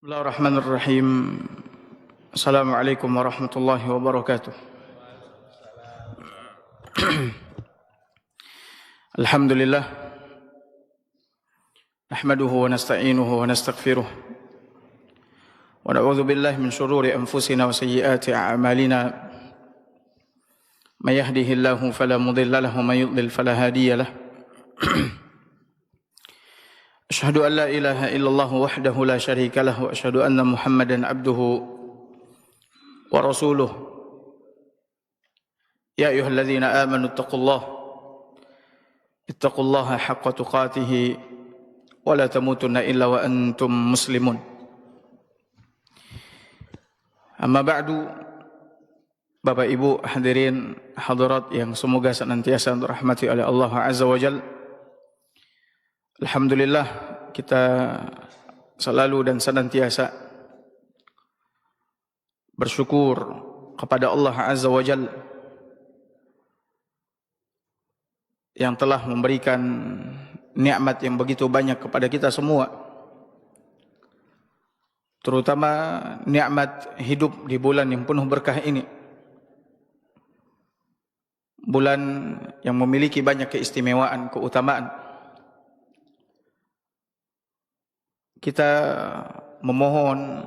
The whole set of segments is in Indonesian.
Bismillahirrahmanirrahim. Assalamualaikum warahmatullahi wabarakatuh. Alhamdulillah. Nahmaduhu wa nasta'inuhu wa nastaghfiruh. Wa na'udzu billahi min shururi anfusina wa sayyiati a'malina. May yahdihillahu fala mudilla lahu wa may yudlil fala hadiya lahu. Asyhadu an la ilaha illallah wahdahu la syarika lahu wa asyhadu anna Muhammadan abduhu wa rasuluh. Ya ayyuhalladzina amanu ittaqullaha haqqa tuqatih wa la tamutunna illa wa antum muslimun. Amma ba'du, Bapak Ibu hadirin hadirat yang semoga senantiasa dirahmati oleh Allah Azza wa Jalla. Alhamdulillah, kita selalu dan senantiasa bersyukur kepada Allah Azza wa Jalla yang telah memberikan nikmat yang begitu banyak kepada kita semua, terutama nikmat hidup di bulan yang penuh berkah ini, bulan yang memiliki banyak keistimewaan, keutamaan. Kita memohon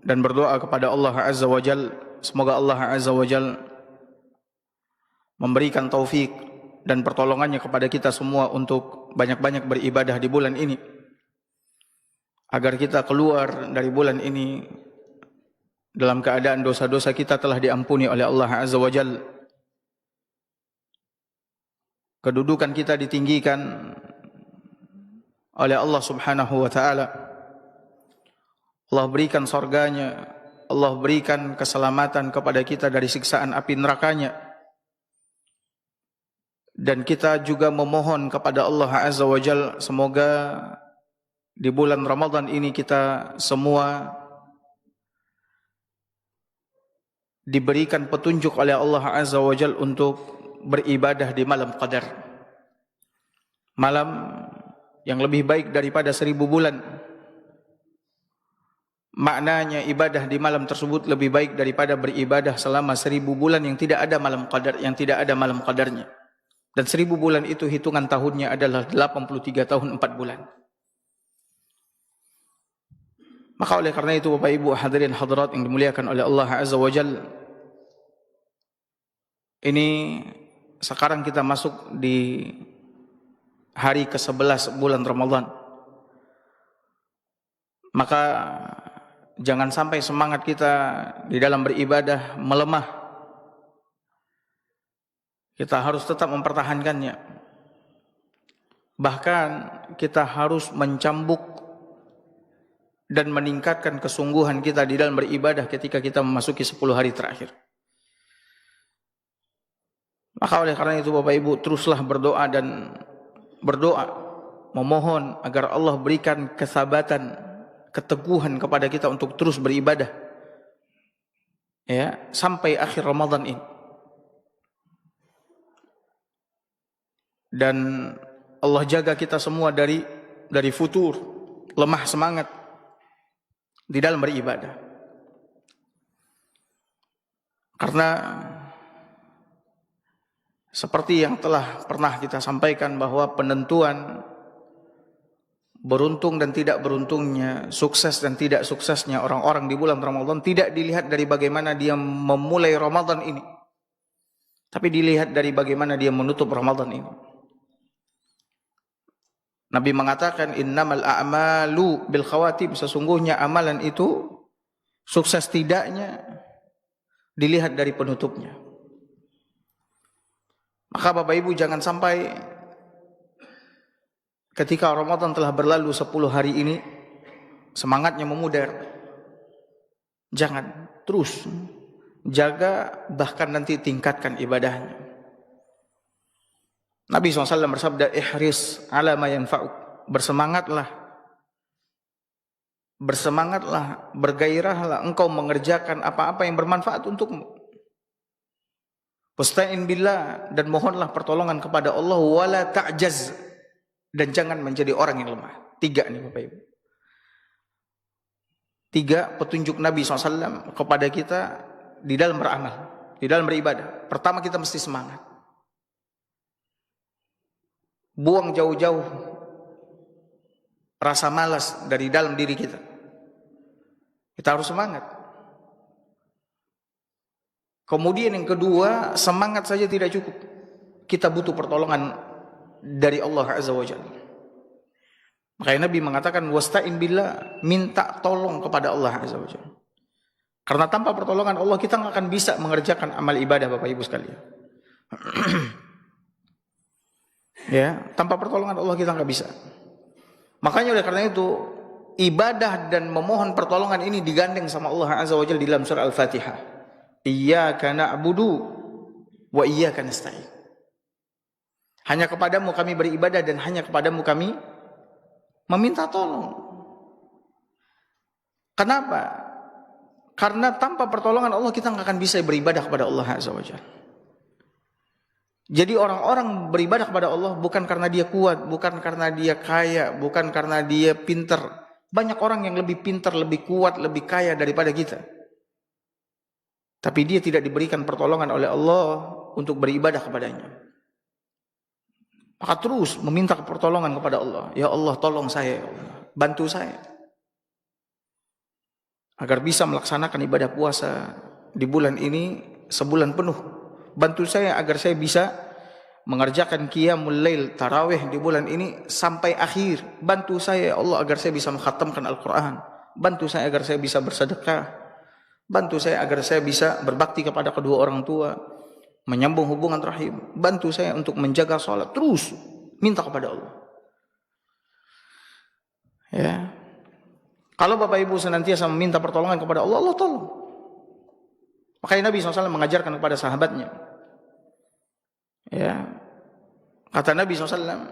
dan berdoa kepada Allah Azza wa Jalla, semoga Allah Azza wa Jalla memberikan taufik dan pertolongannya kepada kita semua untuk banyak-banyak beribadah di bulan ini, agar kita keluar dari bulan ini dalam keadaan dosa-dosa kita telah diampuni oleh Allah Azza wa Jalla, kedudukan kita ditinggikan oleh Allah Subhanahu wa ta'ala, Allah berikan surganya, Allah berikan keselamatan kepada kita dari siksaan api nerakanya. Dan kita juga memohon kepada Allah Azza wa Jalla, semoga di bulan Ramadan ini kita semua diberikan petunjuk oleh Allah Azza wa Jalla untuk beribadah di malam qadar, malam yang lebih baik daripada 1000 bulan. Maknanya ibadah di malam tersebut lebih baik daripada beribadah selama 1000 bulan yang tidak ada malam qadar, yang tidak ada malam qadarnya. Dan 1000 bulan itu hitungan tahunnya adalah 83 tahun 4 bulan. Maka oleh karena itu Bapak Ibu hadirin hadirat yang dimuliakan oleh Allah Azza wa Jalla, ini sekarang kita masuk di hari ke-11 bulan Ramadan. Maka jangan sampai semangat kita di dalam beribadah melemah. Kita harus tetap mempertahankannya. Bahkan kita harus mencambuk dan meningkatkan kesungguhan kita di dalam beribadah ketika kita memasuki 10 hari terakhir. Maka oleh karena itu Bapak Ibu teruslah berdoa dan berdoa, memohon agar Allah berikan kesabatan, keteguhan kepada kita untuk terus beribadah, ya, sampai akhir Ramadan ini. Dan Allah jaga kita semua dari futur, lemah semangat di dalam beribadah. Karena seperti yang telah pernah kita sampaikan bahwa penentuan beruntung dan tidak beruntungnya, sukses dan tidak suksesnya orang-orang di bulan Ramadan tidak dilihat dari bagaimana dia memulai Ramadan ini, tapi dilihat dari bagaimana dia menutup Ramadan ini. Nabi mengatakan innamal a'malu bil khawatim, sesungguhnya amalan itu sukses tidaknya dilihat dari penutupnya. Maka Bapak Ibu jangan sampai ketika Ramadan telah berlalu 10 hari ini semangatnya memudar. Jangan, terus jaga, bahkan nanti tingkatkan ibadahnya. Nabi SAW bersabda, ihris ala ma yanfa'uk, bersemangatlah, bergairahlah engkau mengerjakan apa-apa yang bermanfaat untukmu. Wasta'in billah, dan mohonlah pertolongan kepada Allah, wala ta'jaz, dan jangan menjadi orang yang lemah. 3 nih Bapak Ibu. 3 petunjuk Nabi SAW kepada kita di dalam beramal, di dalam beribadah. Pertama, kita mesti semangat. Buang jauh-jauh rasa malas dari dalam diri kita. Kita harus semangat. Kemudian yang kedua, semangat saja tidak cukup. Kita butuh pertolongan dari Allah Azza wa Jalla. Makanya Nabi mengatakan wasta'in billah, minta tolong kepada Allah Azza wa Jalla. Karena tanpa pertolongan Allah kita nggak akan bisa mengerjakan amal ibadah, Bapak Ibu sekalian. Ya, tanpa pertolongan Allah kita nggak bisa. Makanya oleh karena itu ibadah dan memohon pertolongan ini digandeng sama Allah Azza wa Jalla di dalam surah Al-Fatihah. Iyyaka na'budu wa iyyaka nasta'in. Hanya kepadamu kami beribadah dan hanya kepadamu kami meminta tolong. Kenapa? Karena tanpa pertolongan Allah kita nggak akan bisa beribadah kepada Allah Azza wa Jalla. Jadi orang-orang beribadah kepada Allah bukan karena dia kuat, bukan karena dia kaya, bukan karena dia pintar. Banyak orang yang lebih pintar, lebih kuat, lebih kaya daripada kita. Tapi dia tidak diberikan pertolongan oleh Allah untuk beribadah kepadanya. Maka terus meminta pertolongan kepada Allah. Ya Allah, tolong saya, ya Allah. Bantu saya agar bisa melaksanakan ibadah puasa di bulan ini sebulan penuh. Bantu saya agar saya bisa mengerjakan qiyamul lail, tarawih di bulan ini sampai akhir. Bantu saya ya Allah agar saya bisa mengkhatamkan Al-Quran. Bantu saya agar saya bisa bersedekah. Bantu saya agar saya bisa berbakti kepada kedua orang tua, menyambung hubungan rahim. Bantu saya untuk menjaga sholat. Terus minta kepada Allah. Ya. Kalau Bapak Ibu senantiasa meminta pertolongan kepada Allah, Allah tolong. Makanya Nabi SAW mengajarkan kepada sahabatnya. Ya. Kata Nabi SAW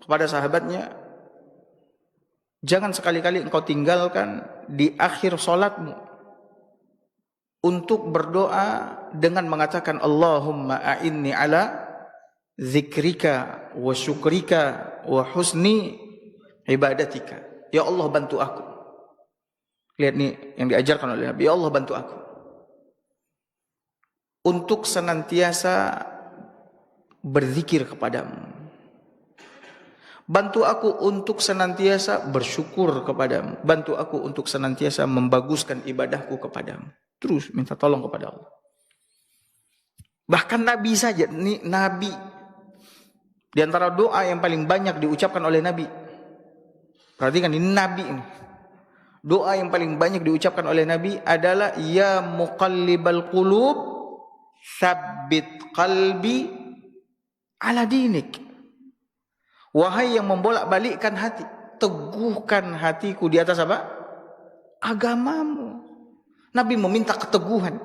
kepada sahabatnya, jangan sekali-kali engkau tinggalkan di akhir sholatmu untuk berdoa dengan mengatakan Allahumma a'inni ala zikrika wa syukrika wa husni ibadatika. Ya Allah, bantu aku. Lihat nih yang diajarkan oleh Nabi. Ya Allah, bantu aku untuk senantiasa berzikir kepadamu. Bantu aku untuk senantiasa bersyukur kepadamu. Bantu aku untuk senantiasa membaguskan ibadahku kepadamu. Terus minta tolong kepada Allah. Bahkan Nabi saja, ini Nabi, di antara doa yang paling banyak diucapkan oleh Nabi. Perhatikan, ini Nabi ini. Doa yang paling banyak diucapkan oleh Nabi adalah ya muqallibal qulub tsabbit qalbi ala dinik. Wahai yang membolak-balikkan hati, teguhkan hatiku di atas apa? Agamamu. Nabi meminta keteguhan.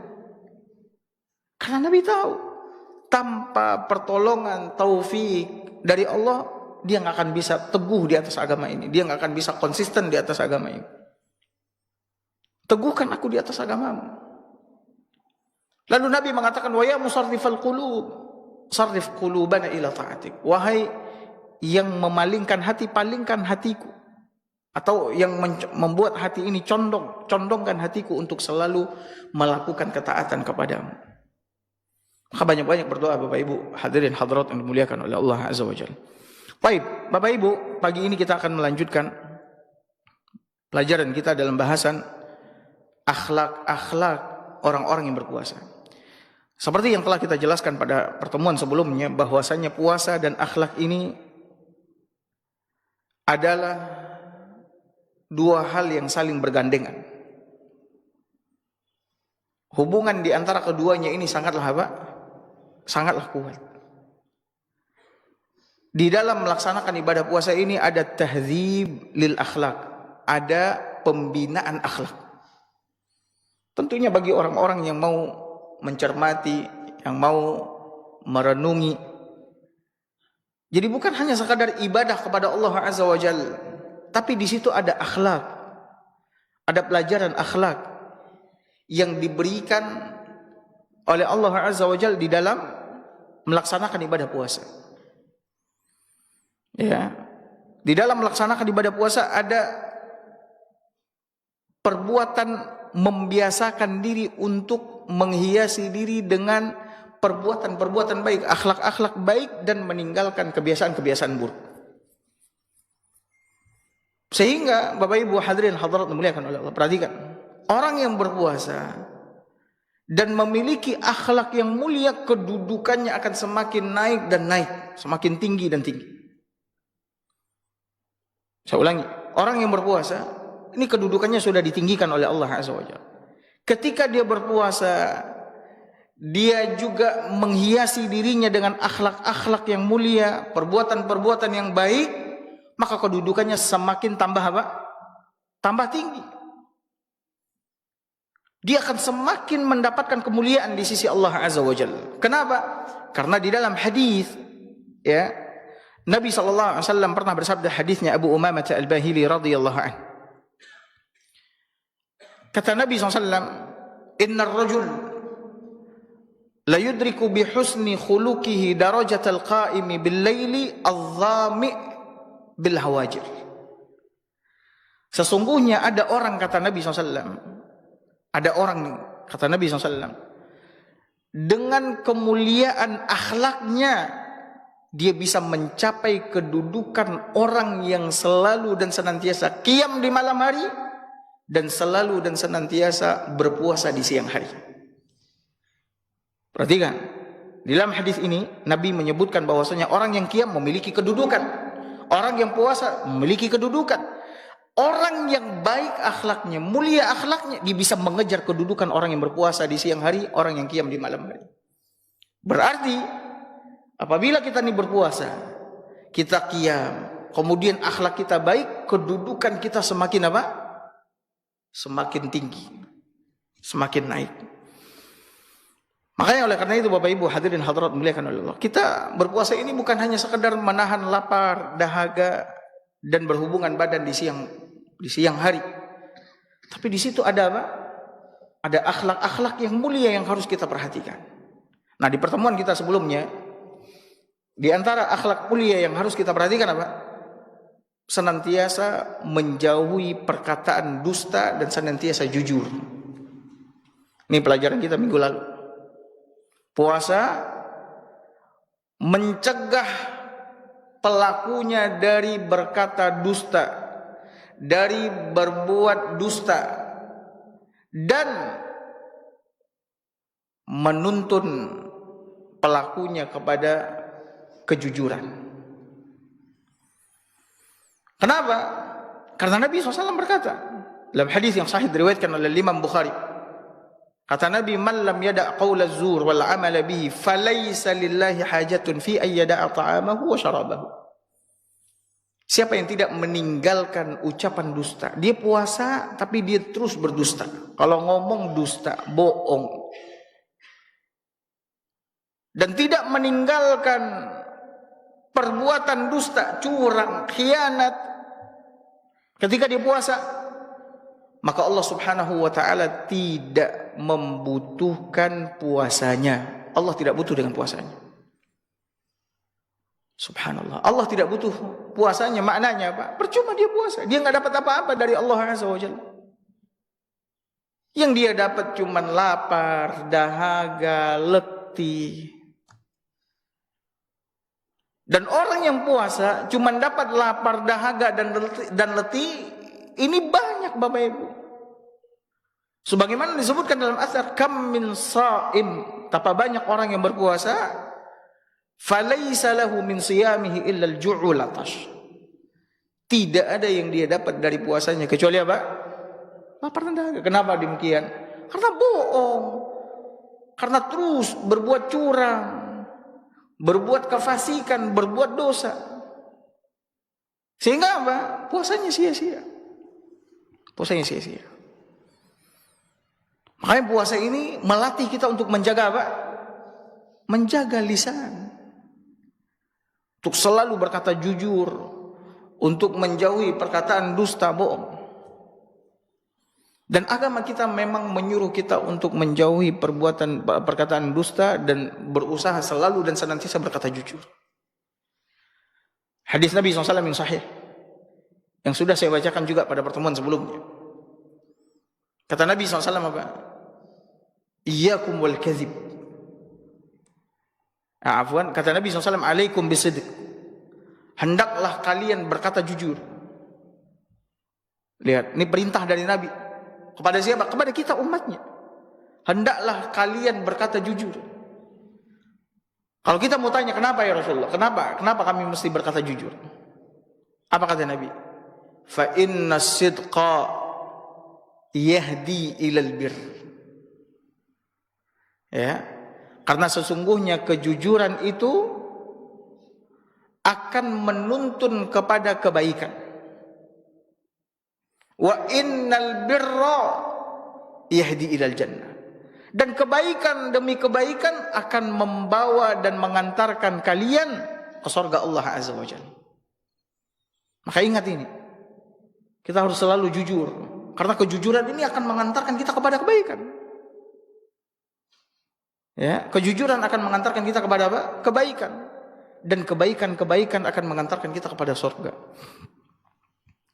Karena Nabi tahu tanpa pertolongan taufik dari Allah, dia nggak akan bisa teguh di atas agama ini. Dia nggak akan bisa konsisten di atas agama ini. Teguhkan aku di atas agamamu. Lalu Nabi mengatakan, wa ya musarrifal qulub, sarrif qulubana ila ta'atik. Wahai yang memalingkan hati, palingkan hatiku. Atau yang membuat hati ini condong, condongkan hatiku untuk selalu melakukan ketaatan kepadamu. Maka banyak-banyak berdoa Bapak Ibu hadirin hadirat yang dimuliakan oleh Allah Azza wa Jalla. Baik, Bapak Ibu, pagi ini kita akan melanjutkan pelajaran kita dalam bahasan akhlak-akhlak orang-orang yang berpuasa. Seperti yang telah kita jelaskan pada pertemuan sebelumnya, bahwasanya puasa dan akhlak ini adalah dua hal yang saling bergandengan. Hubungan di antara keduanya ini sangatlah apa? Sangatlah kuat. Di dalam melaksanakan ibadah puasa ini ada tahdzib lil akhlak, ada pembinaan akhlak. Tentunya bagi orang-orang yang mau mencermati, yang mau merenungi. Jadi bukan hanya sekadar ibadah kepada Allah Azza wa Jalla, tapi di situ ada akhlak, ada pelajaran akhlak yang diberikan oleh Allah Azza wa Jalla di dalam melaksanakan ibadah puasa. Ya, di dalam melaksanakan ibadah puasa ada perbuatan membiasakan diri untuk menghiasi diri dengan perbuatan-perbuatan baik, akhlak-akhlak baik, dan meninggalkan kebiasaan-kebiasaan buruk. Sehingga Bapak Ibu hadirin hadirat dimuliakan oleh Allah, perhatikan, orang yang berpuasa dan memiliki akhlak yang mulia, kedudukannya akan semakin naik dan naik, semakin tinggi dan tinggi. Saya ulangi, orang yang berpuasa ini kedudukannya sudah ditinggikan oleh Allah Azza wa Jalla. Ketika dia berpuasa, dia juga menghiasi dirinya dengan akhlak-akhlak yang mulia, perbuatan-perbuatan yang baik, maka kedudukannya semakin tambah apa? Tambah tinggi. Dia akan semakin mendapatkan kemuliaan di sisi Allah Azza wa Jalla. Kenapa? Karena di dalam hadis, ya, Nabi SAW pernah bersabda, hadisnya Abu Umamah Al-Bahili radhiyallahu anhu. Kata Nabi SAW, "Innar rajul la yudriku bi husni khuluqihi darajatal qa'imi bil laili adh-dhami' bil hawajir." Sesungguhnya ada orang, kata Nabi SAW, ada orang, kata Nabi SAW, dengan kemuliaan akhlaknya dia bisa mencapai kedudukan orang yang selalu dan senantiasa qiyam di malam hari dan selalu dan senantiasa berpuasa di siang hari. Perhatikan, di dalam hadis ini Nabi menyebutkan bahwasanya orang yang qiyam memiliki kedudukan, orang yang puasa memiliki kedudukan. Orang yang baik akhlaknya, mulia akhlaknya, dia bisa mengejar kedudukan orang yang berpuasa di siang hari, orang yang qiyam di malam hari. Berarti apabila kita ini berpuasa, kita qiyam, kemudian akhlak kita baik, kedudukan kita semakin apa? Semakin tinggi, semakin naik. Makanya oleh karena itu Bapak Ibu hadirin hadirat dimuliakan oleh Allah, kita berpuasa ini bukan hanya sekedar menahan lapar, dahaga, dan berhubungan badan di siang hari. Tapi di situ ada apa? Ada akhlak-akhlak yang mulia yang harus kita perhatikan. Nah, di pertemuan kita sebelumnya, di antara akhlak mulia yang harus kita perhatikan apa? Senantiasa menjauhi perkataan dusta dan senantiasa jujur. Ini pelajaran kita minggu lalu. Puasa mencegah pelakunya dari berkata dusta, dari berbuat dusta, dan menuntun pelakunya kepada kejujuran. Kenapa? Karena Nabi SAW berkata dalam hadis yang sahih diriwayatkan oleh Imam Bukhari, kata Nabi, "Man lam yada' qaula az-zur wal 'amala bihi falaysa lillahi hajatun fi ay yada'a ta'amahu wa syarabahu." Siapa yang tidak meninggalkan ucapan dusta, dia puasa tapi dia terus berdusta. Kalau ngomong dusta, bohong. Dan tidak meninggalkan perbuatan dusta, curang, khianat ketika dia puasa, maka Allah Subhanahu wa taala tidak membutuhkan puasanya. Allah tidak butuh dengan puasanya. Subhanallah, Allah tidak butuh puasanya. Maknanya apa? Percuma dia puasa, dia nggak dapat apa-apa dari Allah Azza wa Jalla. Yang dia dapat cuma lapar, dahaga, letih. Dan orang yang puasa cuma dapat lapar, dahaga, dan letih, ini banyak Bapak Ibu. Sebagaimana disebutkan dalam asar, kam min sha'im, betapa banyak orang yang berpuasa, falaysa lahu min siyamihi illa al-ju'u latash. Tidak ada yang dia dapat dari puasanya kecuali apa? Lapar dan dahaga. Kenapa demikian? Karena bohong, karena terus berbuat curang, berbuat kefasikan, berbuat dosa. Sehingga apa? Puasanya sia-sia. Puasanya sia-sia. Makanya puasa ini melatih kita untuk menjaga apa? Menjaga lisan. Untuk selalu berkata jujur, untuk menjauhi perkataan dusta, bohong. Dan agama kita memang menyuruh kita untuk menjauhi perkataan dusta dan berusaha selalu dan senantiasa berkata jujur. Hadis Nabi SAW yang sahih, yang sudah saya bacakan juga pada pertemuan sebelumnya. Kata Nabi SAW apa? Iyyakum wal kadhib. Afwan, kata Nabi SAW, alaikum bisidq. Hendaklah kalian berkata jujur. Lihat, ini perintah dari Nabi. Kepada siapa? Kepada kita umatnya. Hendaklah kalian berkata jujur. Kalau kita mau tanya, kenapa ya Rasulullah? Kenapa kami mesti berkata jujur? Apa kata Nabi? Fa inna sidqa yahdi ilal bir. Ya, karena sesungguhnya kejujuran itu akan menuntun kepada kebaikan. Wa innal birra yahdi ilal jannah. Dan kebaikan demi kebaikan akan membawa dan mengantarkan kalian ke surga Allah Azza wa Jalla. Maka ingat ini, kita harus selalu jujur. Karena kejujuran ini akan mengantarkan kita kepada kebaikan. Ya, kejujuran akan mengantarkan kita kepada apa? Kebaikan. Dan kebaikan-kebaikan akan mengantarkan kita kepada surga.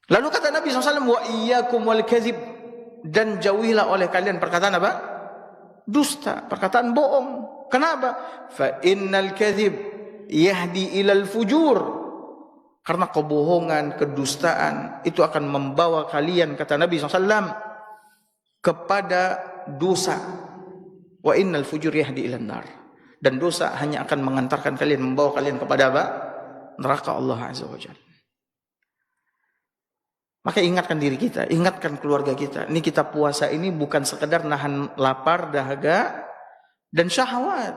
Lalu kata Nabi SAW, wa iyyakum wal kadhib, dan jauhilah oleh kalian perkataan apa? Dusta, perkataan bohong. Kenapa? Fa innal kadhib yahdi ilal fujur. Karena kebohongan, kedustaan itu akan membawa kalian, kata Nabi SAW, kepada dosa. Wa innal fujur yahdi ilan nar. Dan dosa hanya akan mengantarkan kalian, membawa kalian kepada apa? Neraka Allah Azza wa Jalla. Maka ingatkan diri kita, ingatkan keluarga kita. Ini kita puasa ini bukan sekedar nahan lapar, dahaga, dan syahwat.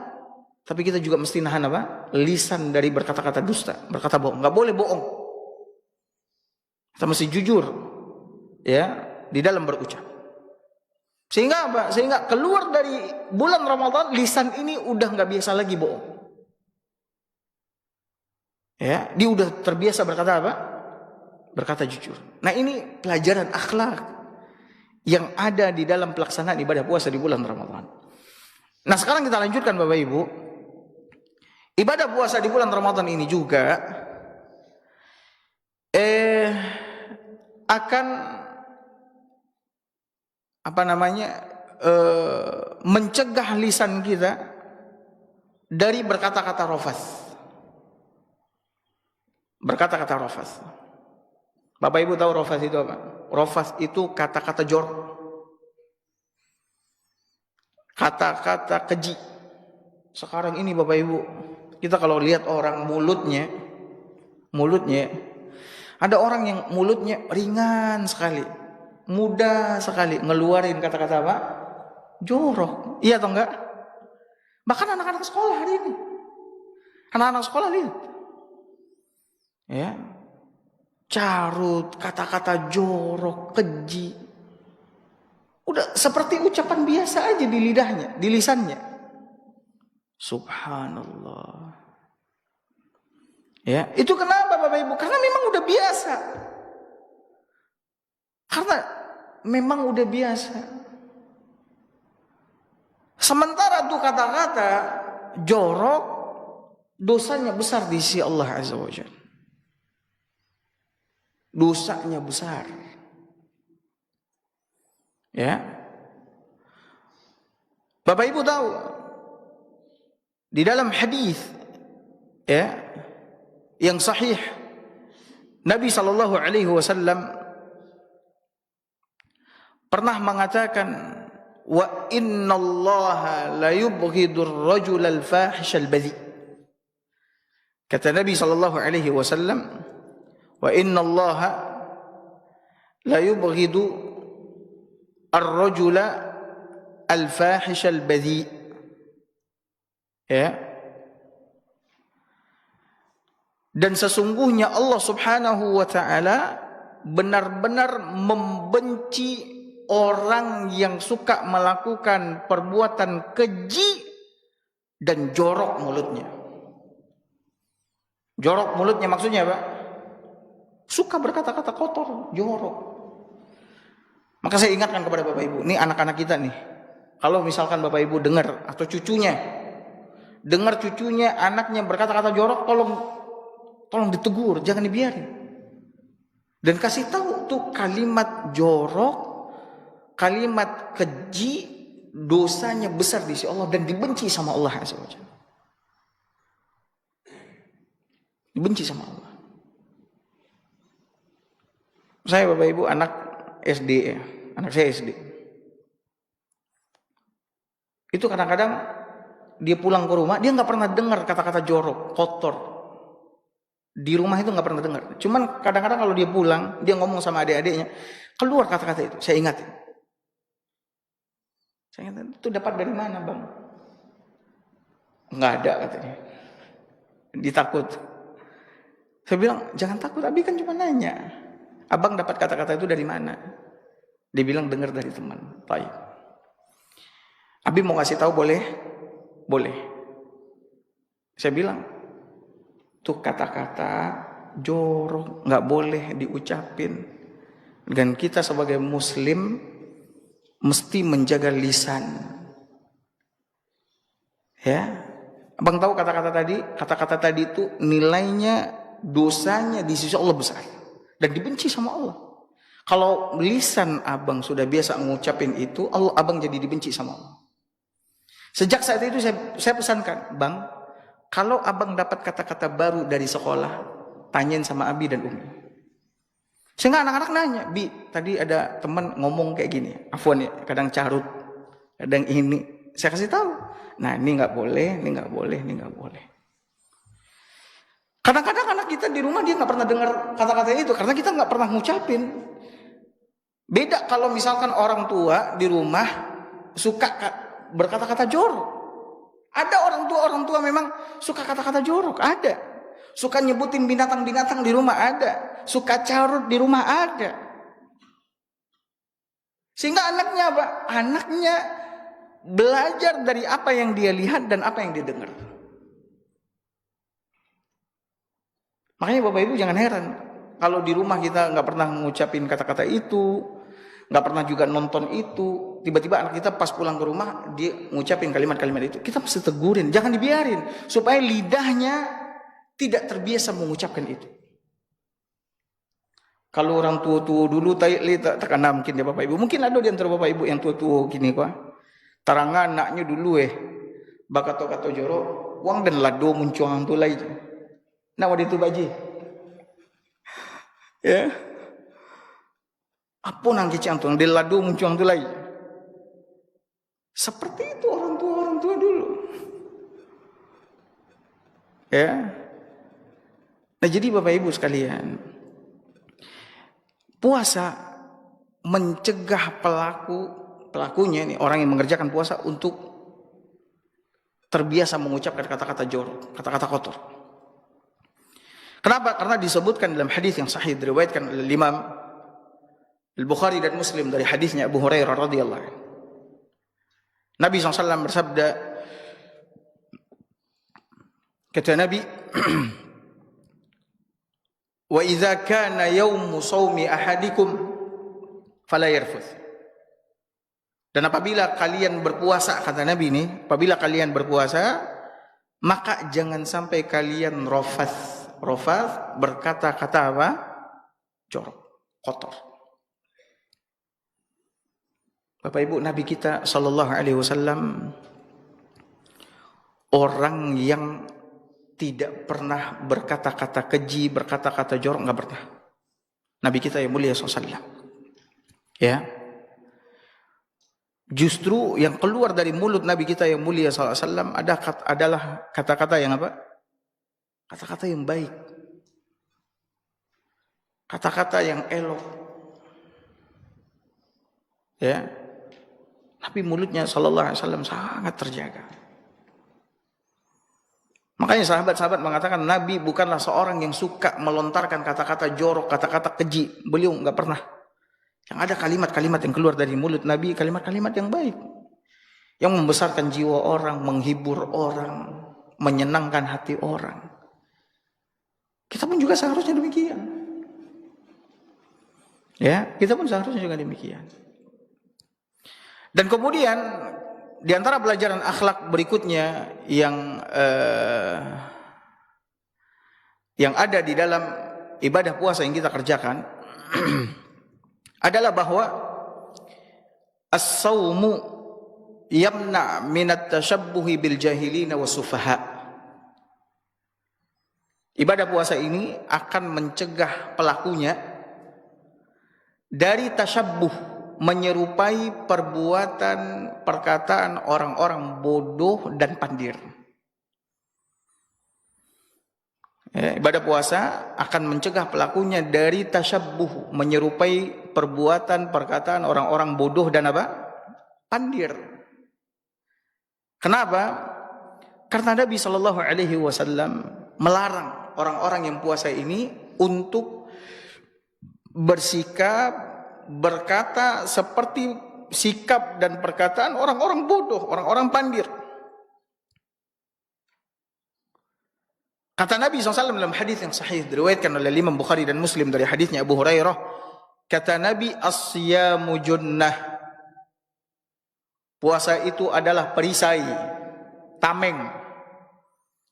Tapi kita juga mesti nahan apa? Lisan dari berkata-kata dusta, berkata bohong. Nggak boleh bohong. Kita mesti jujur, ya, di dalam berucap. Sehingga apa? Sehingga keluar dari bulan Ramadan, lisan ini udah nggak biasa lagi bohong. Ya, dia udah terbiasa berkata apa? Berkata jujur. Nah, ini pelajaran akhlak yang ada di dalam pelaksanaan ibadah puasa di bulan Ramadan. Nah, sekarang kita lanjutkan Bapak Ibu. Ibadah puasa di bulan Ramadan ini juga akan mencegah lisan kita dari berkata-kata rafas. Berkata-kata rafas. Bapak Ibu tahu rafas itu apa? Rafas itu kata-kata jorok. Kata-kata keji. Sekarang ini Bapak Ibu, kita kalau lihat orang mulutnya, ada orang yang mulutnya ringan sekali, mudah sekali ngeluarin kata-kata apa? Jorok. Iya atau enggak? Bahkan anak-anak sekolah hari ini. Anak-anak sekolah lihat. Ya. Carut, kata-kata jorok, keji. Udah seperti ucapan biasa aja di lidahnya, di lisannya. Subhanallah. Ya, itu kenapa Bapak Ibu? Karena memang udah biasa. Karena memang udah biasa. Sementara tuh kata-kata jorok, dosanya besar di sisi Allah Azza wa Jalla. Dosanya besar. Ya. Bapak Ibu tahu di dalam hadis ya yang sahih Nabi sallallahu alaihi wasallam pernah mengatakan wa innallaha la yubghidur rajulal fahishal badhi. Kata Nabi sallallahu alaihi wasallam wa innallaha la yubghidu ar-rajula al-fahishal badhi. Ya. Dan sesungguhnya Allah Subhanahu wa taala benar-benar membenci orang yang suka melakukan perbuatan keji dan jorok mulutnya. Jorok mulutnya maksudnya apa? Suka berkata-kata kotor, jorok. Maka saya ingatkan kepada Bapak Ibu, ini anak-anak kita nih. Kalau misalkan Bapak Ibu dengar atau dengar cucunya, anaknya berkata-kata jorok, tolong ditegur, jangan dibiarin. Dan kasih tahu tuh kalimat jorok, kalimat keji dosanya besar di sisi Allah dan dibenci sama Allah Azza wa Jalla. Dibenci sama Allah. Saya Bapak Ibu anak SD ya, anak saya SD. Itu kadang-kadang dia pulang ke rumah, dia nggak pernah dengar kata-kata jorok, kotor. Di rumah itu nggak pernah dengar. Cuman kadang-kadang kalau dia pulang, dia ngomong sama adik-adiknya, keluar kata-kata itu. Saya ingat. Itu dapat dari mana, Bang? Nggak ada katanya. Ditakut. Saya bilang, jangan takut, Abi kan cuma nanya. Abang dapat kata-kata itu dari mana? Dia bilang dengar dari teman. Baik. Abi mau ngasih tahu boleh? Boleh. Saya bilang, tuh kata-kata jorok nggak boleh diucapin. Dan kita sebagai Muslim mesti menjaga lisan. Ya, abang tahu kata-kata tadi? Kata-kata tadi itu nilainya, dosanya di sisi Allah besar dan dibenci sama Allah. Kalau lisan abang sudah biasa mengucapin itu, abang jadi dibenci sama Allah. Sejak saat itu saya pesankan, Bang, kalau abang dapat kata-kata baru dari sekolah, tanyain sama Abi dan Umi. Sehingga anak-anak nanya, Bi, tadi ada teman ngomong kayak gini, afwan ya, kadang carut, kadang ini. Saya kasih tahu, nah ini nggak boleh, ini nggak boleh, ini nggak boleh. Kadang-kadang anak kita di rumah dia nggak pernah dengar kata-kata itu karena kita nggak pernah ngucapin. Beda kalau misalkan orang tua di rumah suka berkata-kata jorok. Ada orang tua memang suka kata-kata jorok, ada. Suka nyebutin binatang-binatang di rumah, ada. Suka carut di rumah, ada. Sehingga anaknya apa? Anaknya belajar dari apa yang dia lihat dan apa yang dia dengar. Makanya Bapak Ibu jangan heran kalau di rumah kita nggak pernah ngucapin kata-kata itu, nggak pernah juga nonton itu, tiba-tiba anak kita pas pulang ke rumah dia ngucapin kalimat-kalimat itu, kita mesti tegurin, jangan dibiarin supaya lidahnya tidak terbiasa mengucapkan itu. Kalau orang tua-tua dulu tekan mungkin ya Bapak Ibu, mungkin ada di antara Bapak Ibu yang tua-tua gini kok, tarangan anaknya dulu bakato-kato jorok, uang dan lado muncuang tu lagi. Nah waktu itu baji, ya, apa nang kicang tu, dia lado muncuang tu lagi. Seperti itu orang tua dulu, ya. Nah jadi Bapak Ibu sekalian, puasa mencegah pelakunya ini orang yang mengerjakan puasa untuk terbiasa mengucapkan kata-kata jorok, kata-kata kotor. Kenapa? Karena disebutkan dalam hadis yang sahih diriwayatkan oleh Imam Al-Bukhari dan Muslim dari hadisnya Abu Hurairah radhiyallahu anhu. Nabi SAW bersabda, kata Nabi, wa idza kana yaumu shaumi ahadikum fala yarfuth. Dan apabila kalian berpuasa, kata Nabi ini, apabila kalian berpuasa, maka jangan sampai kalian rofath berkata-kata apa? Jorok, kotor. Bapak Ibu, Nabi kita sallallahu alaihi wasallam orang yang tidak pernah berkata-kata keji, berkata-kata jorok, nggak pernah. Nabi kita yang mulia SAW. Ya. Justru yang keluar dari mulut Nabi kita yang mulia SAW adalah kata-kata yang apa? Kata-kata yang baik. Kata-kata yang elok. Ya. Tapi mulutnya sallallahu alaihi wasallam sangat terjaga. Makanya sahabat-sahabat mengatakan Nabi bukanlah seorang yang suka melontarkan kata-kata jorok, kata-kata keji. Beliau nggak pernah. Yang ada kalimat-kalimat yang keluar dari mulut Nabi, kalimat-kalimat yang baik. Yang membesarkan jiwa orang, menghibur orang, menyenangkan hati orang. Kita pun juga seharusnya demikian. Ya, kita pun seharusnya juga demikian. Dan kemudian di antara pelajaran akhlak berikutnya yang ada di dalam ibadah puasa yang kita kerjakan adalah bahwa as-sawmu yamna' minat tashabbuhi bil jahilina wasufaha. Ibadah puasa ini akan mencegah pelakunya dari tasyabbuh, menyerupai perbuatan perkataan orang-orang bodoh dan pandir. Ibadah puasa akan mencegah pelakunya dari tasyabbuh, menyerupai perbuatan perkataan orang-orang bodoh dan apa? Pandir. Kenapa? Karena Nabi Shallallahu Alaihi Wasallam melarang orang-orang yang puasa ini untuk bersikap, berkata seperti sikap dan perkataan orang-orang bodoh, orang-orang pandir. Kata Nabi SAW dalam hadis yang sahih diriwayatkan oleh Imam Bukhari dan Muslim dari hadisnya Abu Hurairah, kata Nabi, as-siyamu junnah, puasa itu adalah perisai, tameng.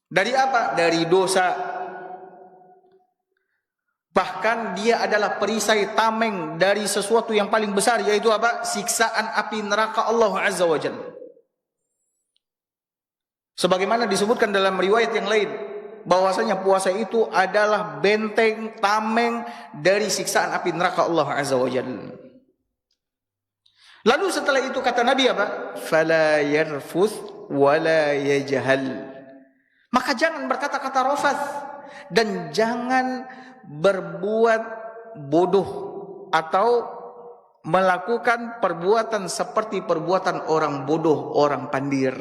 Dari apa? Dari dosa. Bahkan dia adalah perisai, tameng dari sesuatu yang paling besar, yaitu apa? Siksaan api neraka Allah Azza wa Jalla. Sebagaimana disebutkan dalam riwayat yang lain, bahwasanya puasa itu adalah benteng, tameng dari siksaan api neraka Allah Azza wa Jalla. Lalu setelah itu kata Nabi apa? Fala yarfuth wala yajhal. Maka jangan berkata-kata rafath dan jangan berbuat bodoh atau melakukan perbuatan seperti perbuatan orang bodoh, orang pandir.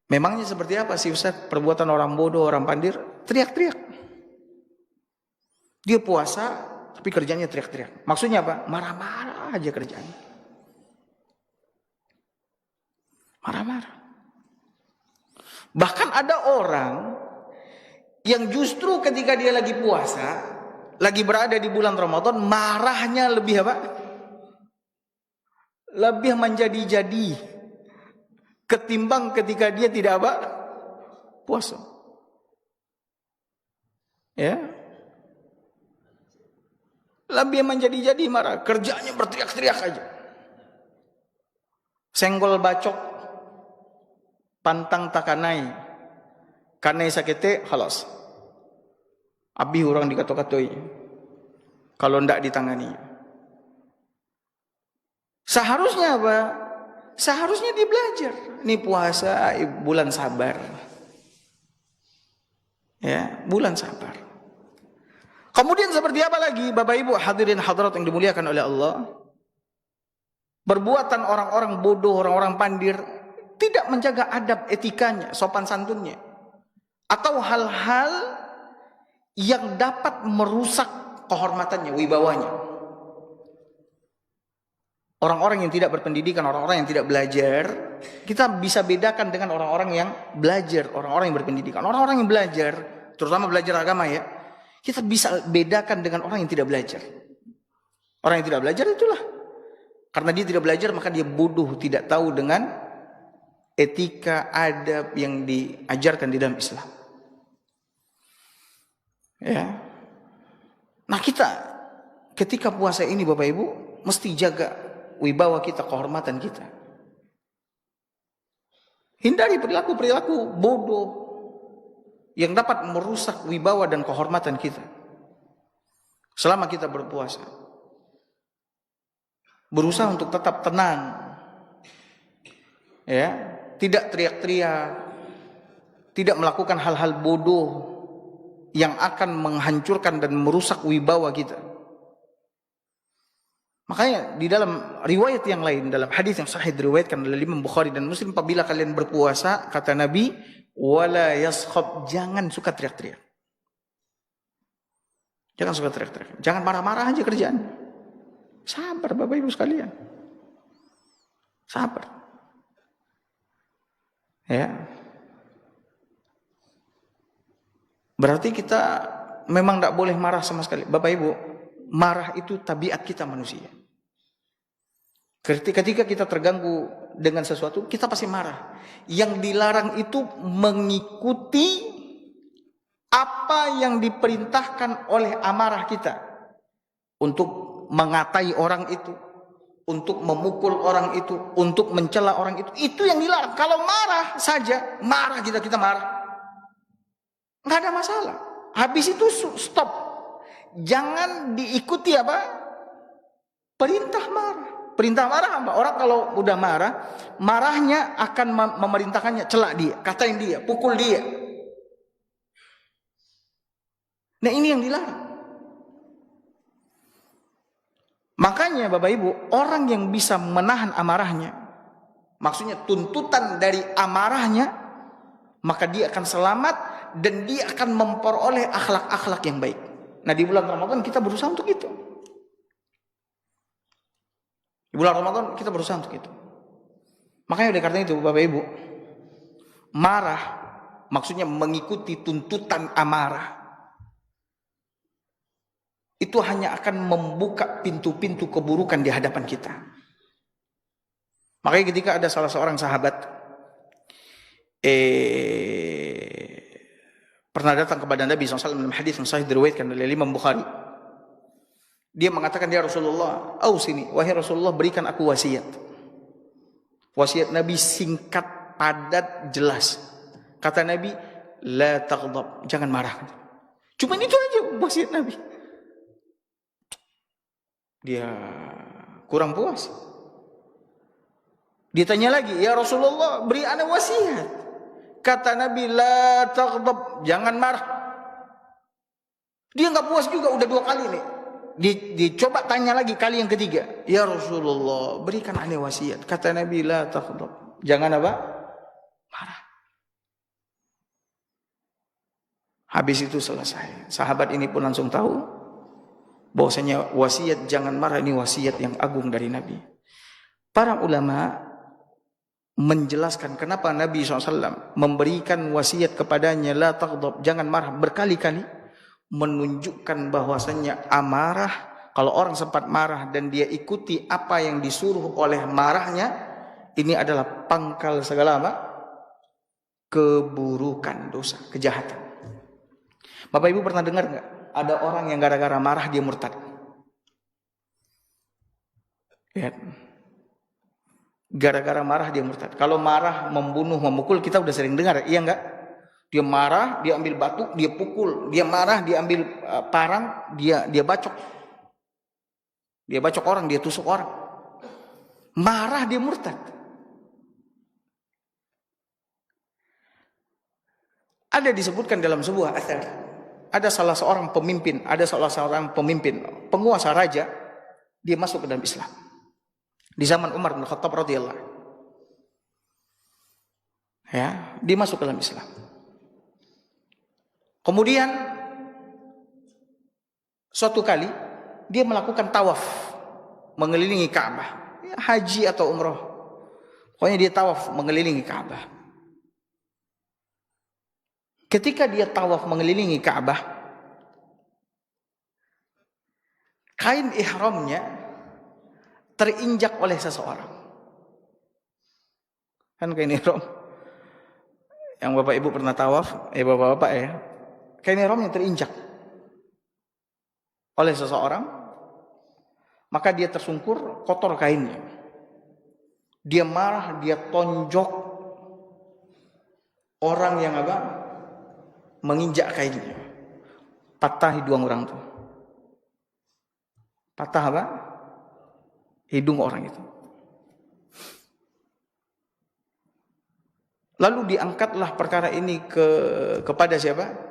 Memangnya seperti apa sih Ustaz perbuatan orang bodoh, orang pandir? Teriak-teriak. Dia puasa tapi kerjanya teriak-teriak. Maksudnya apa? Marah-marah aja kerjanya. Marah-marah. Bahkan ada orang yang justru ketika dia lagi puasa, lagi berada di bulan Ramadan, marahnya lebih apa? Lebih menjadi-jadi ketimbang ketika dia tidak apa? Puasa. Ya. Lebih menjadi-jadi marah, kerjanya berteriak-teriak aja. Senggol bacok, pantang takanai, kanai sakete, halas. Abi orang dikato-katoi. Kalau ndak ditangani. Seharusnya apa? Seharusnya dia belajar. Ini puasa bulan sabar. Ya, bulan sabar. Kemudian seperti apa lagi Bapak Ibu hadirin hadirat yang dimuliakan oleh Allah? Perbuatan orang-orang bodoh, orang-orang pandir tidak menjaga adab etikanya, sopan santunnya. Atau hal-hal yang dapat merusak kehormatannya, wibawanya. Orang-orang yang tidak berpendidikan, orang-orang yang tidak belajar, kita bisa bedakan dengan orang-orang yang belajar, orang-orang yang berpendidikan. Orang-orang yang belajar, terutama belajar agama ya, kita bisa bedakan dengan orang yang tidak belajar. Orang yang tidak belajar itulah. Karena dia tidak belajar, maka dia bodoh, tidak tahu dengan etika, adab yang diajarkan di dalam Islam. Ya. Nah kita, ketika puasa ini Bapak Ibu, mesti jaga wibawa kita, kehormatan kita. Hindari perilaku-perilaku bodoh yang dapat merusak wibawa dan kehormatan kita. Selama kita berpuasa, berusaha untuk tetap tenang, ya, tidak teriak-teriak, tidak melakukan hal-hal bodoh yang akan menghancurkan dan merusak wibawa kita. Makanya di dalam riwayat yang lain, dalam hadis yang sahih diriwayatkan oleh Imam Bukhari dan Muslim, apabila kalian berpuasa, kata Nabi, wala yaskhab, jangan suka teriak-teriak. Jangan suka teriak-teriak. Jangan marah-marah aja kerjaan. Sabar Bapak Ibu sekalian. Sabar. Ya. Berarti kita memang tidak boleh marah sama sekali. Bapak Ibu, marah itu tabiat kita manusia. Ketika kita terganggu dengan sesuatu, kita pasti marah. Yang dilarang itu mengikuti apa yang diperintahkan oleh amarah kita. Untuk mengatai orang itu, untuk memukul orang itu, untuk mencela orang itu yang dilarang. Kalau marah saja, marah kita marah, nggak ada masalah. Habis itu stop. Jangan diikuti perintah marah. Perintah marah apa? Orang kalau udah marah, marahnya akan memerintahkannya, celak dia, katain dia, pukul dia. Nah, ini yang dilarang. Makanya Bapak Ibu, orang yang bisa menahan amarahnya, maksudnya tuntutan dari amarahnya, maka dia akan selamat dan dia akan memperoleh akhlak-akhlak yang baik. Nah, di bulan Ramadan kita berusaha untuk itu. Di bulan Ramadan kita berusaha untuk itu. Makanya oleh karena itu Bapak Ibu, marah maksudnya mengikuti tuntutan amarah, itu hanya akan membuka pintu-pintu keburukan di hadapan kita. Makanya ketika ada salah seorang sahabat pernah datang kepada Nabi SAW dalam hadis yang sahih diriwayatkan oleh Imam Bukhari. Dia mengatakan, ya Rasulullah, ausini, wahai Rasulullah, berikan aku wasiat. Wasiat Nabi singkat, padat, jelas. Kata Nabi, la taghdab, jangan marah. Cuma itu aja wasiat Nabi. Dia kurang puas. Ditanya lagi, ya Rasulullah, beri ana wasiat. Kata Nabi, la taghdab, jangan marah. Dia nggak puas juga, udah 2 kali nih. Dicoba tanya lagi kali yang ketiga, ya Rasulullah, berikan ana wasiat. Kata Nabi, la taghdab, jangan marah. Habis itu selesai. Sahabat ini pun langsung tahu bahwasanya wasiat jangan marah ini wasiat yang agung dari Nabi. Para ulama menjelaskan kenapa Nabi SAW memberikan wasiat kepadanya la taghdab, jangan marah berkali-kali, menunjukkan bahwasanya amarah, kalau orang sempat marah dan dia ikuti apa yang disuruh oleh marahnya, ini adalah pangkal segala keburukan, dosa, kejahatan. Bapak Ibu pernah dengar nggak? Ada orang yang gara-gara marah dia murtad. Lihat. Gara-gara marah dia murtad. Kalau marah, membunuh, memukul, kita udah sering dengar, iya enggak? Dia marah, dia ambil batu, dia pukul. Dia marah, dia ambil parang, dia bacok. Dia bacok orang, dia tusuk orang. Marah dia murtad. Ada disebutkan dalam sebuah athar. Ada salah seorang pemimpin, penguasa raja, dia masuk ke dalam Islam. Di zaman Umar bin Khattab radhiyallahu. Ya, dia masuk ke dalam Islam. Kemudian suatu kali dia melakukan tawaf mengelilingi Ka'bah, ya, haji atau umrah. Pokoknya dia tawaf mengelilingi Ka'bah. Ketika dia tawaf mengelilingi Ka'bah, kain ihramnya terinjak oleh seseorang. Kan kain ihram yang Bapak Ibu pernah tawaf, Bapak-bapak ya, kain ihramnya terinjak oleh seseorang, maka dia tersungkur, kotor kainnya. Dia marah, dia tonjok orang yang menginjak kainnya. Patah hidung orang itu. Patah hidung orang itu. Lalu diangkatlah perkara ini kepada siapa?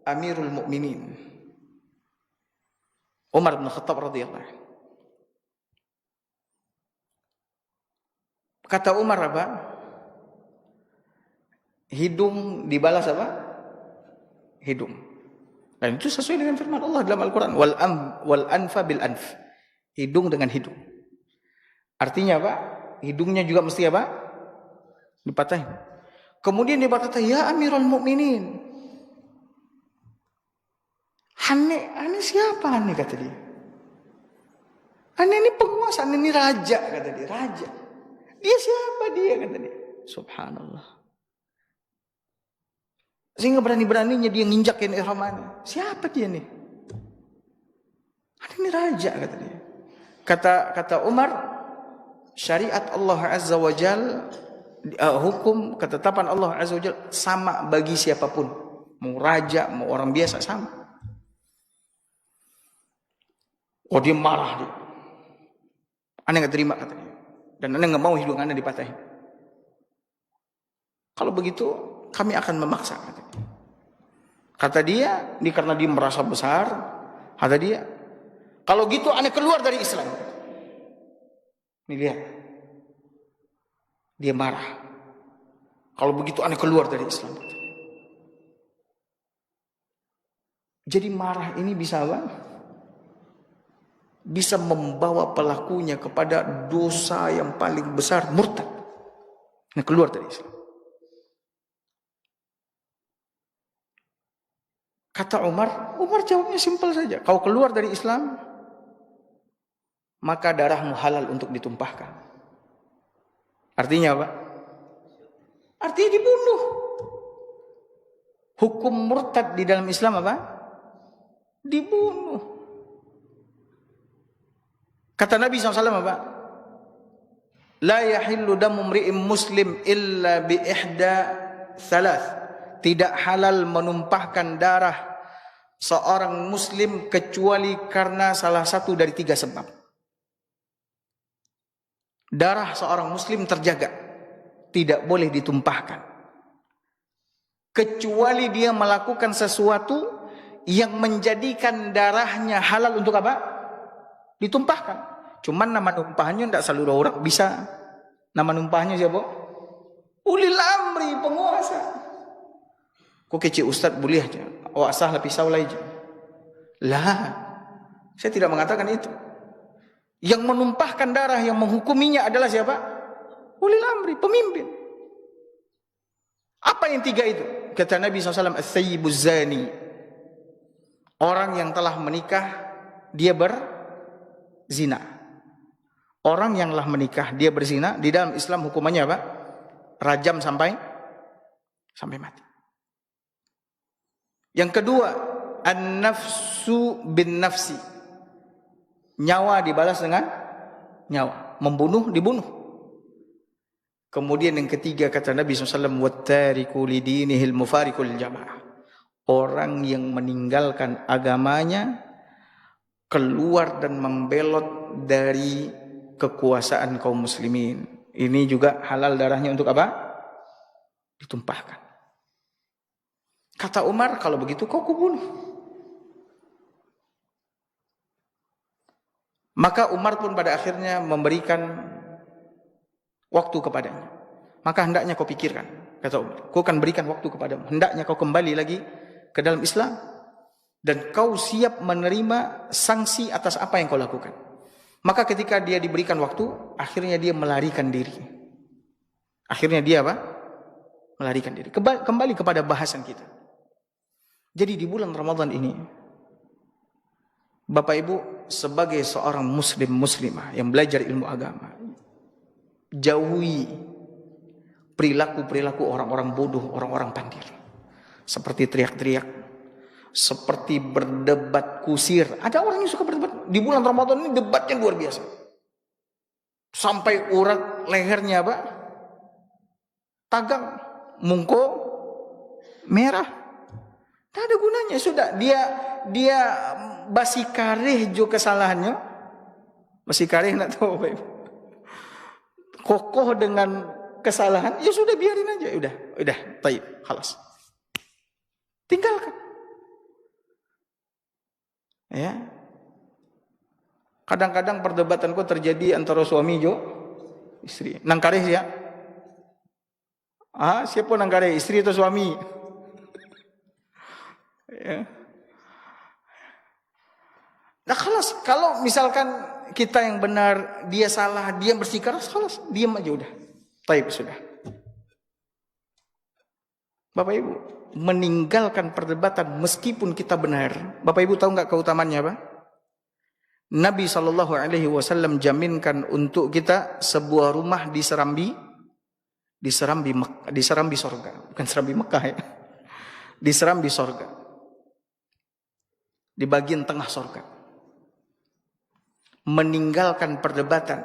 Amirul Mukminin Umar bin Khattab radhiyallahu. Kata Umar hidung dibalas hidung. Dan itu sesuai dengan firman Allah dalam Al-Quran. Wal anfa bil anf. Hidung dengan hidung. Artinya hidungnya juga mesti dipatahin. Kemudian dia berkata, ya Amirul Mukminin. Ane siapa ane, kata dia. Ane ini penguasa, ane ini raja, kata dia. Raja. Dia siapa dia, kata dia. Subhanallah. Sehingga berani-beraninya dia nginjakin ihramannya. Siapa dia nih? Ane ini raja, kata dia. Kata Umar, syariat Allah Azza wa Jal, hukum ketetapan Allah Azza wa Jal sama bagi siapapun, mau raja, mau orang biasa, sama. Oh, dia marah dia, Anda nggak terima katanya, dan Anda nggak mau hidung Anda dipatahin. Kalau begitu kami akan memaksa katanya. Kata dia, ini karena dia merasa besar, kata dia, kalau gitu Anda keluar dari Islam. Ini lihat, dia marah. Kalau begitu Anda keluar dari Islam. Jadi marah ini bisa apa? Bisa membawa pelakunya kepada dosa yang paling besar, murtad. Nah, keluar dari Islam. Kata Umar jawabnya simpel saja. Kau keluar dari Islam, maka darahmu halal untuk ditumpahkan. Artinya apa? Artinya dibunuh. Hukum murtad di dalam Islam apa? Dibunuh. Kata Nabi SAW apa? La yahillu damu mri'im muslim illa bi ihda thalath. Tidak halal menumpahkan darah seorang muslim kecuali karena salah satu dari 3 sebab. Darah seorang muslim terjaga, tidak boleh ditumpahkan, kecuali dia melakukan sesuatu yang menjadikan darahnya halal untuk apa? Ditumpahkan. Cuman nama numpahnya tidak selalu orang bisa. Nama numpahnya siapa? Ulil amri, penguasa. Kok kecil ustaz boleh aja? Asah lah pisau lah aja. Lah, saya tidak mengatakan itu. Yang menumpahkan darah, yang menghukuminya adalah siapa? Ulil amri, pemimpin. Apa yang 3 itu? Kata Nabi SAW, as-sayyibuz zani. Orang yang telah menikah, dia berzina. Orang yang telah menikah, dia berzina, di dalam Islam hukumannya apa? Rajam sampai mati. Yang kedua, an-nafsu bin nafsi. Nyawa dibalas dengan nyawa. Membunuh, dibunuh. Kemudian yang ketiga, kata Nabi SAW, wattariku lidinihil mufarikul jamaah. Orang yang meninggalkan agamanya, keluar dan membelot dari kekuasaan kaum muslimin. Ini juga halal darahnya untuk apa? Ditumpahkan. Kata Umar, kalau begitu kau kubunuh. Maka Umar pun pada akhirnya memberikan waktu kepadanya. Maka hendaknya kau pikirkan, kata Umar, kau akan berikan waktu kepadamu. Hendaknya kau kembali lagi ke dalam Islam, dan kau siap menerima sanksi atas apa yang kau lakukan. Maka ketika dia diberikan waktu, akhirnya dia melarikan diri. Akhirnya dia apa? Melarikan diri. Kembali kepada bahasan kita. Jadi di bulan Ramadan ini, Bapak Ibu, sebagai seorang muslim muslimah yang belajar ilmu agama, jauhi perilaku-perilaku orang-orang bodoh, orang-orang pandir. Seperti teriak-teriak, seperti berdebat kusir. Ada orang yang suka berdebat. Di bulan Ramadan ini debatnya luar biasa. Sampai urat lehernya apa? Tagang, mungko merah. Tidak ada gunanya. Sudah dia basi karih jo kesalahannya. Basi karih nak tahu Bapak Ibu. Kokoh dengan kesalahan, ya sudah biarin aja. Udah, taib, khalas. Tinggalkan. Ya. Kadang-kadang perdebatanku terjadi antara suami jo istri. Nang karih ya. Siapa nang karih, istri atau suami? Ya. Nah, khalas, kalau misalkan kita yang benar, dia salah, dia bersikeras, khalas, diam aja udah. Taib sudah. Bapak Ibu, meninggalkan perdebatan meskipun kita benar. Bapak Ibu tahu nggak keutamaannya apa? Nabi SAW jaminkan untuk kita sebuah rumah di Serambi sorga, bukan Serambi Mekah ya. Di Serambi sorga, di bagian tengah sorga. Meninggalkan perdebatan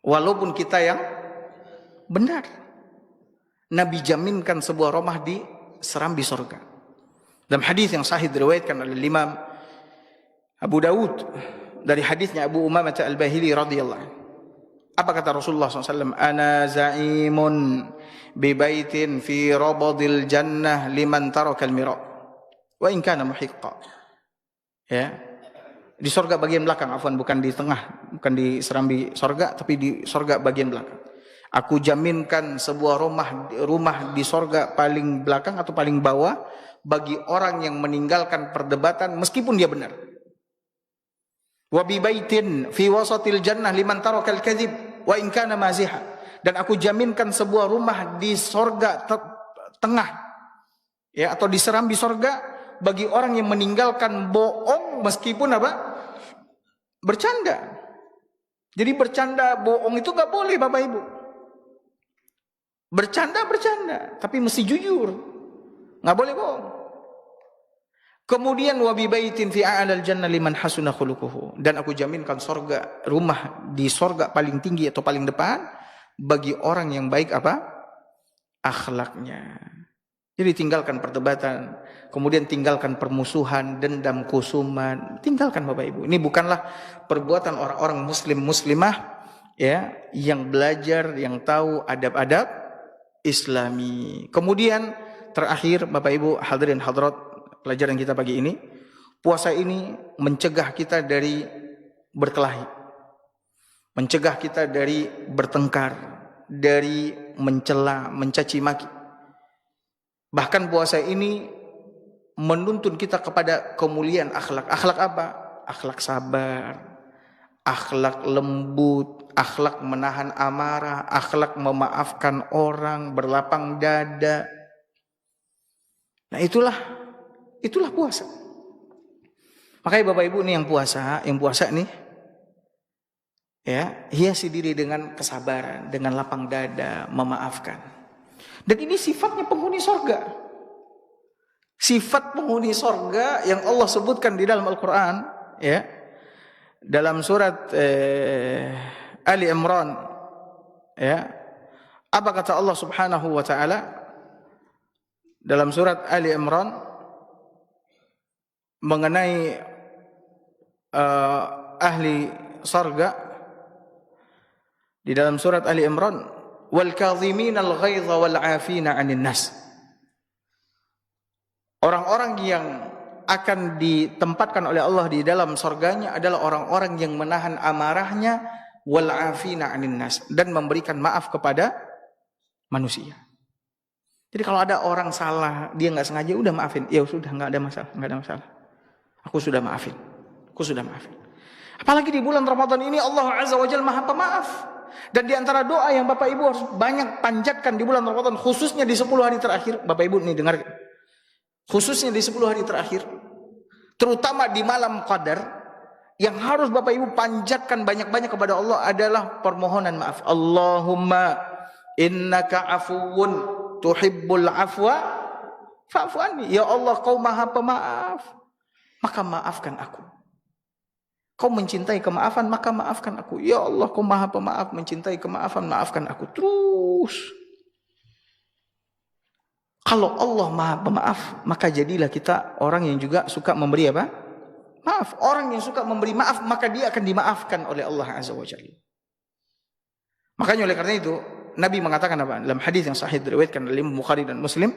walaupun kita yang benar. Nabi jaminkan sebuah rumah di serambi surga. Dalam hadis yang sahih diriwayatkan oleh Imam Abu Dawud dari hadisnya Abu Umamah Al-Bahili radhiyallahu anhu. Apa kata Rasulullah SAW? Ana za'imun bi baitin fi rabadil jannah liman taraka al-mira wa in kana muhiqqa. Ya. Di surga bagian belakang, afwan, bukan di tengah, bukan di serambi surga, tapi di surga bagian belakang. Aku jaminkan sebuah rumah di surga paling belakang atau paling bawah bagi orang yang meninggalkan perdebatan meskipun dia benar. Wa bi baitin fi wasatil jannah liman tarakal kadzib wa in kana maziha. Dan aku jaminkan sebuah rumah di surga tengah, ya, atau di serambi surga bagi orang yang meninggalkan bohong meskipun apa? Bercanda. Jadi bercanda bohong itu enggak boleh, Bapak Ibu. Bercanda, tapi mesti jujur. Enggak boleh bohong. Kemudian wa bi baitin fi a'lal jannah liman hasuna khuluquhu. Dan aku jaminkan surga, rumah di surga paling tinggi atau paling depan bagi orang yang baik apa? Akhlaknya. Jadi tinggalkan perdebatan, kemudian tinggalkan permusuhan, dendam, kusuman, tinggalkan Bapak Ibu. Ini bukanlah perbuatan orang-orang muslimah ya, yang belajar, yang tahu adab-adab Islami. Kemudian terakhir Bapak Ibu hadirin hadirat pelajaran kita pagi ini, puasa ini mencegah kita dari berkelahi, mencegah kita dari bertengkar, dari mencela, mencaci maki. Bahkan puasa ini menuntun kita kepada kemuliaan akhlak. Akhlak apa? Akhlak sabar, akhlak lembut, akhlak menahan amarah, akhlak memaafkan orang, berlapang dada. Nah itulah puasa. Makanya Bapak Ibu nih yang puasa nih, ya, hiasi diri dengan kesabaran, dengan lapang dada, memaafkan. Dan ini sifatnya penghuni sorga. Sifat penghuni sorga yang Allah sebutkan di dalam Al-Quran, ya, dalam surat Ali Imran, ya. Apa kata Allah Subhanahu wa taala dalam surat Ali Imran mengenai ahli surga? Di dalam surat Ali Imran, wal kadhiminal ghaidha wal 'afina 'anil nas. Orang-orang yang akan ditempatkan oleh Allah di dalam surganya adalah orang-orang yang menahan amarahnya, wal 'afina 'anil nas, dan memberikan maaf kepada manusia. Jadi kalau ada orang salah, dia enggak sengaja, udah maafin. Ya sudah, enggak ada masalah. Aku sudah maafin. Apalagi di bulan Ramadan ini Allah Azza wa Jalla Maha Pemaaf. Dan di antara doa yang Bapak Ibu harus banyak panjatkan di bulan Ramadan, khususnya di 10 hari terakhir, Bapak Ibu nih dengar, khususnya di 10 hari terakhir, terutama di malam Qadar, yang harus Bapak Ibu panjatkan banyak-banyak kepada Allah adalah permohonan maaf. Allahumma innaka afuwun tuhibbul afwa fa'fu anni. Ya Allah, Kau Maha Pemaaf, maka maafkan aku. Kau mencintai kemaafan, maka maafkan aku. Ya Allah, Kau Maha Pemaaf, mencintai kemaafan, maafkan aku. Terus. Kalau Allah Maha Pemaaf, maka jadilah kita orang yang juga suka memberi apa? Maaf. Orang yang suka memberi maaf, maka dia akan dimaafkan oleh Allah Azza wa Jalla. Makanya oleh karena itu, Nabi mengatakan apa? Dalam hadis yang sahih diriwayatkan oleh Bukhari dan Muslim,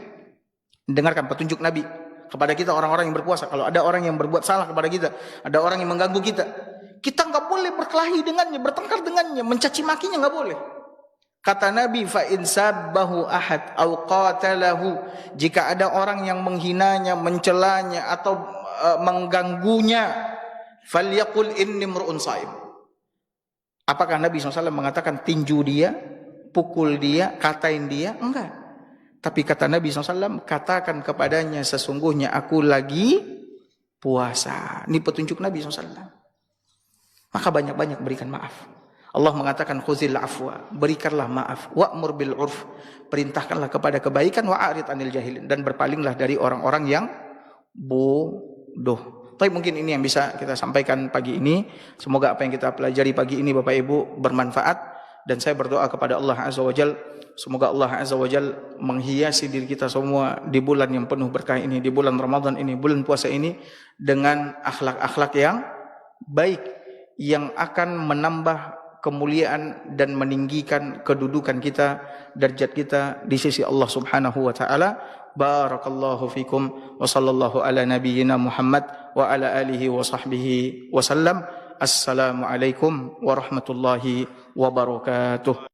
dengarkan petunjuk Nabi kepada kita orang-orang yang berpuasa. Kalau ada orang yang berbuat salah kepada kita, ada orang yang mengganggu kita enggak boleh berkelahi dengannya, bertengkar dengannya, mencaci makinya enggak boleh. Kata Nabi, fa in sabbahu ahad aw qatalahu, jika ada orang yang menghinanya, mencelanya atau mengganggunya, falyaqul inni mur'un shaim. Apakah Nabi SAW mengatakan tinju dia, pukul dia, katain dia? Enggak. Tapi kata Nabi SAW, katakan kepadanya, sesungguhnya aku lagi puasa. Ini petunjuk Nabi SAW. Maka banyak-banyak berikan maaf. Allah mengatakan, khuzil afwa, berikanlah maaf. Wa'mur bil urf, perintahkanlah kepada kebaikan. Wa'arid anil jahilin, dan berpalinglah dari orang-orang yang bodoh. Tapi mungkin ini yang bisa kita sampaikan pagi ini. Semoga apa yang kita pelajari pagi ini Bapak Ibu bermanfaat. Dan saya berdoa kepada Allah Azza wa Jal, semoga Allah Azza wa Jal menghiasi diri kita semua di bulan yang penuh berkah ini, di bulan Ramadan ini, bulan puasa ini, dengan akhlak-akhlak yang baik, yang akan menambah kemuliaan dan meninggikan kedudukan kita, derajat kita di sisi Allah Subhanahu wa taala. Barakallahu fikum wa sallallahu ala nabiyyina Muhammad wa ala alihi wa sahbihi wa sallam. Assalamualaikum warahmatullahi wabarakatuh.